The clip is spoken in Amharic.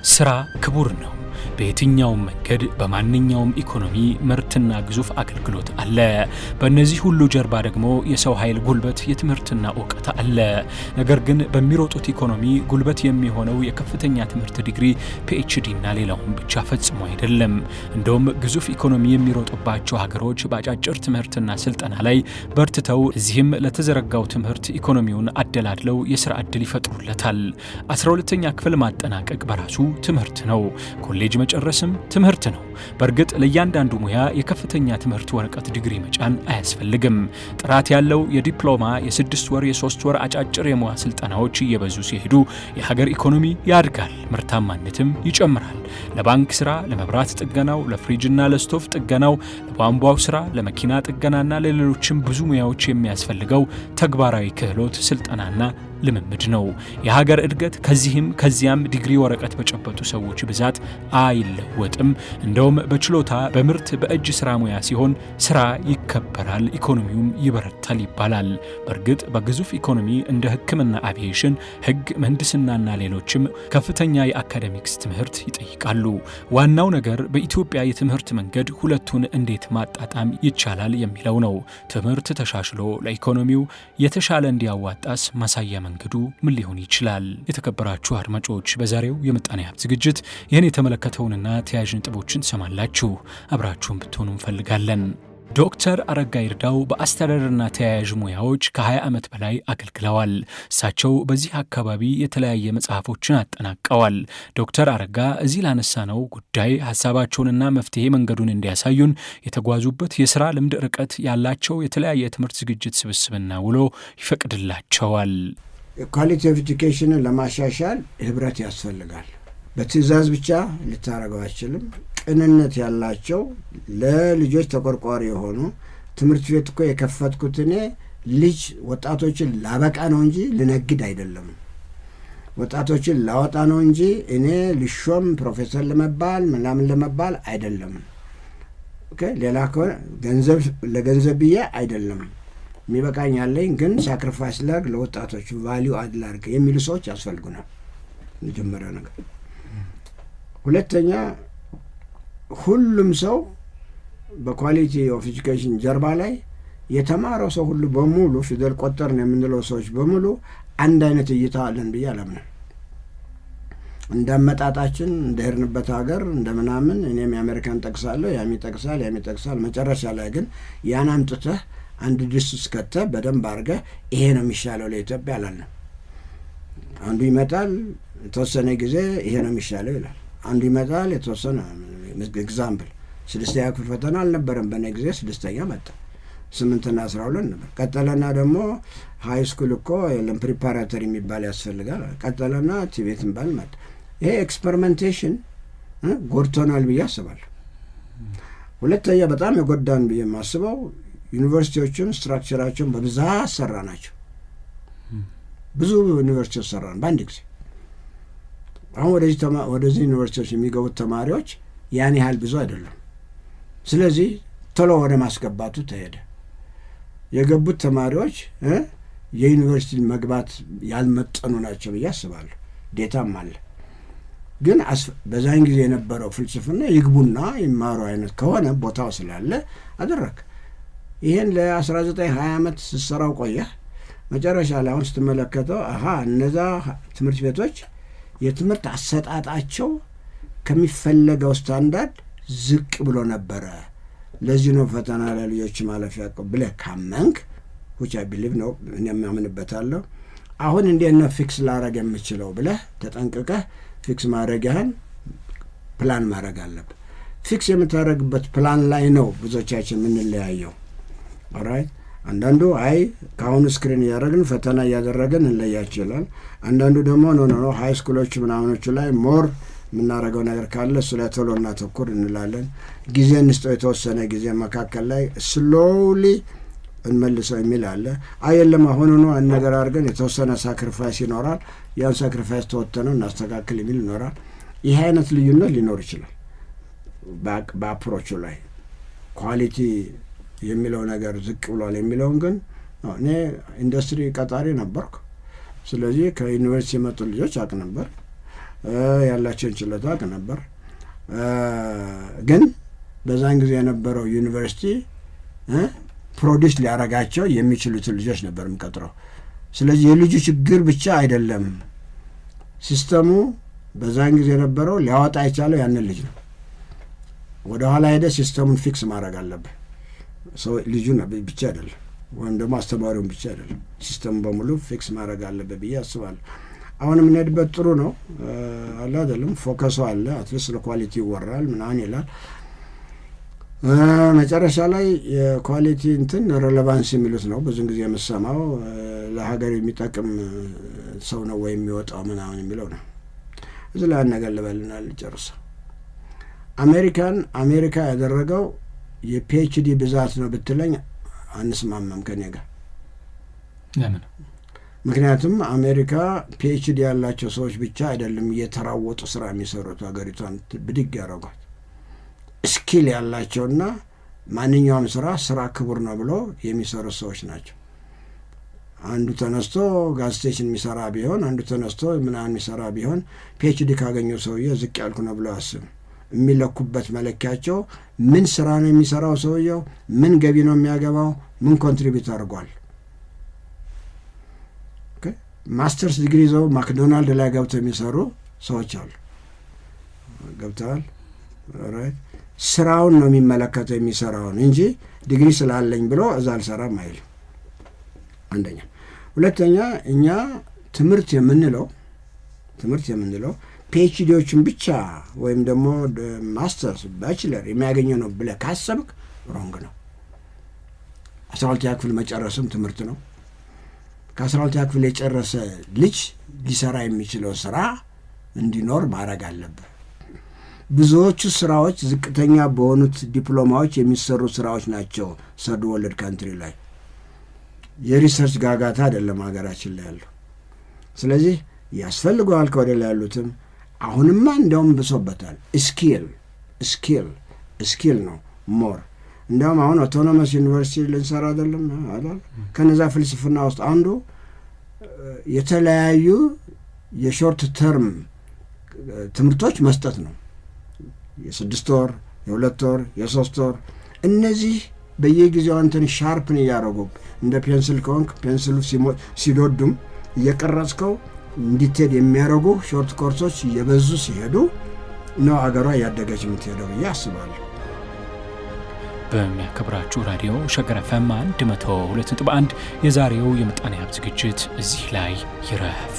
ስራ ክቡር ነው። በየትኛውም መንገድ በማንኛውም ኢኮኖሚ ምርትና ግዙፍ አገልግሎት አለ። በእነዚህ ሁሉ ጀርባ ደግሞ የሰው ኃይል ጉልበት፣ የትምህርትና ዕውቀት አለ። ነገር ግን በሚሮጡት ኢኮኖሚ ጉልበት የሚሆነው የከፍተኛ ትምህርት ዲግሪ PhD እና ሌላውን ብቻ ፈጽሞ አይደለም። እንደውም ግዙፍ ኢኮኖሚ የሚሮጡባቸው ሀገሮች በአጫጭር ትምህርትና ስልጠና ላይ በርትተው እዚህም ለተዘረጋው ትምህርት ኢኮኖሚውን አደላድለው የሥራ ዕድል ይፈጥሩለታል። 12ኛ ክፍል ማጠናቀቅ በራሱ ትምህርት ነው። ኮሌጅ መጨረስም ትምህርት ነው። በእርግጥ ለእያንዳንዱ ሙያ የከፍተኛ ትምህርት ወረቀት ዲግሪ መጫን አያስፈልግም። ጥራት ያለው የዲፕሎማ የ6 ወር የ3 ወር አጫጭር የሙያ ስልጠናዎች እየበዙ ሲሄዱ የሀገር ኢኮኖሚ ያድጋል፣ ምርታማነትም ይጨምራል። ለባንክ ስራ፣ ለመብራት ጥገናው፣ ለፍሪጅና ለስቶፍ ጥገናው፣ ለቧንቧው ስራ፣ ለመኪና ጥገናና ለሌሎችም ብዙ ሙያዎች የሚያስፈልገው ተግባራዊ ክህሎት ስልጠናና ልምምድ ነው። የሀገር እድገት ከዚህም ከዚያም ዲግሪ ወረቀት በጨበጡ ሰዎች ብዛት አይለወጥም። እንደውም በችሎታ በምርት በእጅ ስራ ሙያ ሲሆን ስራ ይከበራል፣ ኢኮኖሚውም ይበረታል ይባላል። በእርግጥ በግዙፍ ኢኮኖሚ እንደ ሕክምና፣ አቪዬሽን፣ ሕግ፣ ምህንድስናና ሌሎችም ከፍተኛ የአካዴሚክስ ትምህርት ይጠይቃሉ። ዋናው ነገር በኢትዮጵያ የትምህርት መንገድ ሁለቱን እንዴት ማጣጣም ይቻላል የሚለው ነው። ትምህርት ተሻሽሎ ለኢኮኖሚው የተሻለ እንዲያዋጣስ ማሳያ መንገዱ ምን ሊሆን ይችላል? የተከበራችሁ አድማጮች፣ በዛሬው የምጣኔ ሀብት ዝግጅት ይህን የተመለከተውንና ተያያዥ ነጥቦችን ትሰማላችሁ። አብራችሁን ብትሆኑ እንፈልጋለን። ዶክተር አረጋ ይርዳው በአስተዳደርና ተያያዥ ሙያዎች ከ20 ዓመት በላይ አገልግለዋል። እሳቸው በዚህ አካባቢ የተለያየ መጽሐፎችን አጠናቀዋል። ዶክተር አረጋ እዚህ ላነሳነው ጉዳይ ሀሳባቸውንና መፍትሄ መንገዱን እንዲያሳዩን የተጓዙበት የሥራ ልምድ ርቀት ያላቸው የተለያየ የትምህርት ዝግጅት ስብስብና ውሎ ይፈቅድላቸዋል። ኳሊቲ ኦፍ ኤጁኬሽንን ለማሻሻል ህብረት ያስፈልጋል። በትዕዛዝ ብቻ ልታረገው አይችልም። ቅንነት ያላቸው ለልጆች ተቆርቋሪ የሆኑ ትምህርት ቤት እኮ የከፈትኩት እኔ ልጅ ወጣቶችን ላበቃ ነው እንጂ ልነግድ አይደለም። ወጣቶችን ላወጣ ነው እንጂ እኔ ልሾም ፕሮፌሰር ለመባል ምናምን ለመባል አይደለም። ኦኬ፣ ሌላ ከሆነ ገንዘብ ለገንዘብ ብዬ አይደለም። የሚበቃኝ ያለኝ ግን ሳክሪፋይስ ላርግ ለወጣቶች ቫሊዩ አድ ላርግ የሚሉ ሰዎች ያስፈልጉናል። መጀመሪያ ነገር። ሁለተኛ ሁሉም ሰው በኳሊቲ ኦፍ ኤጁኬሽን ጀርባ ላይ የተማረው ሰው ሁሉ በሙሉ ፊደል ቆጠርን የምንለው ሰዎች በሙሉ አንድ አይነት እይታ አለን ብዬ አላምንም። እንዳመጣጣችን እንደሄድንበት ሀገር እንደምናምን እኔም የአሜሪካን ጠቅሳለሁ፣ ያም ይጠቅሳል። መጨረሻ ላይ ግን ያን አምጥተህ አንድ ድስት ውስጥ ከተህ በደንብ አድርገህ ይሄ ነው የሚሻለው ለኢትዮጵያ አላለም። አንዱ ይመጣል የተወሰነ ጊዜ ይሄ ነው የሚሻለው ይላል። አንዱ ይመጣል የተወሰነ ኤግዛምፕል 6ኛ ክፍል ፈተና አልነበረም በእኔ ጊዜ፣ 6ኛ መጣ። 8ና 12 ነበር። ቀጠለና ደግሞ ሃይ ስኩል እኮ የለም ፕሪፓራተሪ የሚባል ያስፈልጋል። ቀጠለና ቲቤት የሚባል መጣ። ይሄ ኤክስፐሪመንቴሽን ጎድቶናል ብዬ አስባለሁ። ሁለተኛ በጣም የጎዳን ብዬ የማስበው ዩኒቨርሲቲዎችን ስትራክቸራቸውን በብዛት ሰራ ናቸው። ብዙ ዩኒቨርሲቲዎች ሰራን በአንድ ጊዜ። አሁን ወደዚህ ዩኒቨርሲቲዎች የሚገቡት ተማሪዎች ያን ያህል ብዙ አይደለም። ስለዚህ ቶሎ ወደ ማስገባቱ ተሄደ። የገቡት ተማሪዎች የዩኒቨርሲቲ መግባት ያልመጠኑ ናቸው ብዬ አስባለሁ። ዴታም አለ። ግን በዛን ጊዜ የነበረው ፍልስፍና ይግቡና ይማሩ አይነት ከሆነ ቦታው ስላለ አደረግ። ይህን ለ19-20 ዓመት ስትሰራው ቆየህ። መጨረሻ ላይ አሁን ስትመለከተው እነዛ ትምህርት ቤቶች የትምህርት አሰጣጣቸው ከሚፈለገው ስታንዳርድ ዝቅ ብሎ ነበረ። ለዚህ ነው ፈተና ለልጆች ማለፊያ ብለህ ካመንክ which I believe ነው እኔም አምንበታለሁ። አሁን እንዴት ነው ፊክስ ላረግ የምችለው ብለህ ተጠንቅቀህ ፊክስ ማድረጊያህን ፕላን ማድረግ አለብህ። ፊክስ የምታደርግበት ፕላን ላይ ነው ብዙዎቻችን የምንለያየው። ኦራይት፣ አንዳንዱ ከአሁኑ ስክሪን እያደረግን ፈተና እያደረግን እንለያቸው ይላል። አንዳንዱ ደግሞ ኖ ሃይ ስኩሎች ምናምኖቹ ላይ ሞር የምናደርገው ነገር ካለ እሱ ላይ ቶሎ እናተኩር እንላለን። ጊዜ እንስጠው፣ የተወሰነ ጊዜ መካከል ላይ ስሎውሊ እንመልሰው የሚል አለ። የለም አሁኑኑ ነገር አድርገን የተወሰነ ሳክሪፋይስ ይኖራል፣ ያን ሳክሪፋይስ ተወተነው እናስተካክል የሚል ይኖራል። ይህ አይነት ልዩነት ሊኖር ይችላል በአፕሮቹ ላይ። ኳሊቲ የሚለው ነገር ዝቅ ብሏል የሚለውን ግን እኔ ኢንዱስትሪ ቀጣሪ ነበርኩ። ስለዚህ ከዩኒቨርሲቲ የመጡ ልጆች አቅ ነበር። ያላቸውን ችሎታ ነበር። ግን በዛን ጊዜ የነበረው ዩኒቨርሲቲ ፕሮዲስ ሊያረጋቸው የሚችሉትን ልጆች ነበር የሚቀጥረው። ስለዚህ የልጁ ችግር ብቻ አይደለም፣ ሲስተሙ በዛን ጊዜ የነበረው ሊያወጣ የቻለው ያንን ልጅ ነው። ወደ ኋላ ሄደ ሲስተሙን ፊክስ ማድረግ አለብህ። ልጁን ብቻ አይደለም ወይም ደግሞ አስተማሪውን ብቻ አይደለም፣ ሲስተሙ በሙሉ ፊክስ ማድረግ አለብህ ብዬ አስባለሁ። አሁን የምንሄድበት ጥሩ ነው አለ አይደለም፣ ፎከሱ አለ፣ አትሊስት ለኳሊቲ ይወራል ምናምን ይላል። መጨረሻ ላይ የኳሊቲ እንትን ሬሌቫንስ የሚሉት ነው ብዙን ጊዜ የምሰማው፣ ለሀገር የሚጠቅም ሰው ነው ወይም የሚወጣው ምናምን የሚለው ነው። እዚህ ላይ ነገር ልበልናል ጨርሰው። አሜሪካ ያደረገው የፒኤችዲ ብዛት ነው ብትለኝ አንስማማም ከኔ ጋር። ለምን? ምክንያቱም አሜሪካ ፒኤችዲ ያላቸው ሰዎች ብቻ አይደለም እየተራወጡ ስራ የሚሰሩት፣ ሀገሪቷን ብድግ ያደረጓት ስኪል ያላቸውና ማንኛውም ስራ ክቡር ነው ብሎ የሚሰሩ ሰዎች ናቸው። አንዱ ተነስቶ ጋዝ ስቴሽን የሚሰራ ቢሆን፣ አንዱ ተነስቶ ምናምን የሚሰራ ቢሆን ፒኤችዲ ካገኘው ሰውዬ ዝቅ ያልኩ ነው ብሎ አስብ። የሚለኩበት መለኪያቸው ምን ስራ ነው የሚሰራው ሰውየው፣ ምን ገቢ ነው የሚያገባው፣ ምን ኮንትሪቢዩት አድርጓል። ማስተርስ ዲግሪ ይዘው ማክዶናልድ ላይ ገብተው የሚሰሩ ሰዎች አሉ። ገብተዋል። ስራውን ነው የሚመለከተው የሚሰራውን እንጂ ዲግሪ ስላለኝ ብሎ እዛ አልሰራም አይልም። አንደኛ። ሁለተኛ እኛ ትምህርት የምንለው ፒኤችዲዎችን ብቻ ወይም ደግሞ ማስተርስ ባችለር የሚያገኘው ነው ብለህ ካሰብክ ሮንግ ነው። 12ኛ ክፍል መጨረስም ትምህርት ነው። ከ12ኛ ክፍል የጨረሰ ልጅ ሊሰራ የሚችለው ስራ እንዲኖር ማድረግ አለብህ። ብዙዎቹ ስራዎች ዝቅተኛ በሆኑት ዲፕሎማዎች የሚሰሩ ስራዎች ናቸው። ሰርድ ወርልድ ካንትሪ ላይ የሪሰርች ጋጋታ አይደለም ሀገራችን ላይ ያለው። ስለዚህ ያስፈልገዋል ከወደ ላይ ያሉትም አሁንማ እንዲያውም ብሶበታል። ስኪል ነው ሞር። እንዲያውም አሁን አውቶኖመስ ዩኒቨርሲቲ ልንሰራ አይደለም አይደል? ከነዛ ፍልስፍና ውስጥ አንዱ የተለያዩ የሾርት ተርም ትምህርቶች መስጠት ነው። የ6 ወር፣ የ2 ወር፣ የ3 ወር እነዚህ በየጊዜው አንተን ሻርፕን እያደረጉ እንደ ፔንስል ከሆንክ ፔንስሉ ሲዶዱም እየቀረጽከው እንዲትሄድ የሚያደርጉ ሾርት ኮርሶች እየበዙ ሲሄዱ ነው አገሯ እያደገች የምትሄደው ብዬ አስባለሁ። በሚያከብራችሁ ራዲዮ ሸገር ኤፍኤም 102.1 የዛሬው የምጣኔ ሀብት ዝግጅት እዚህ ላይ ይረፍ።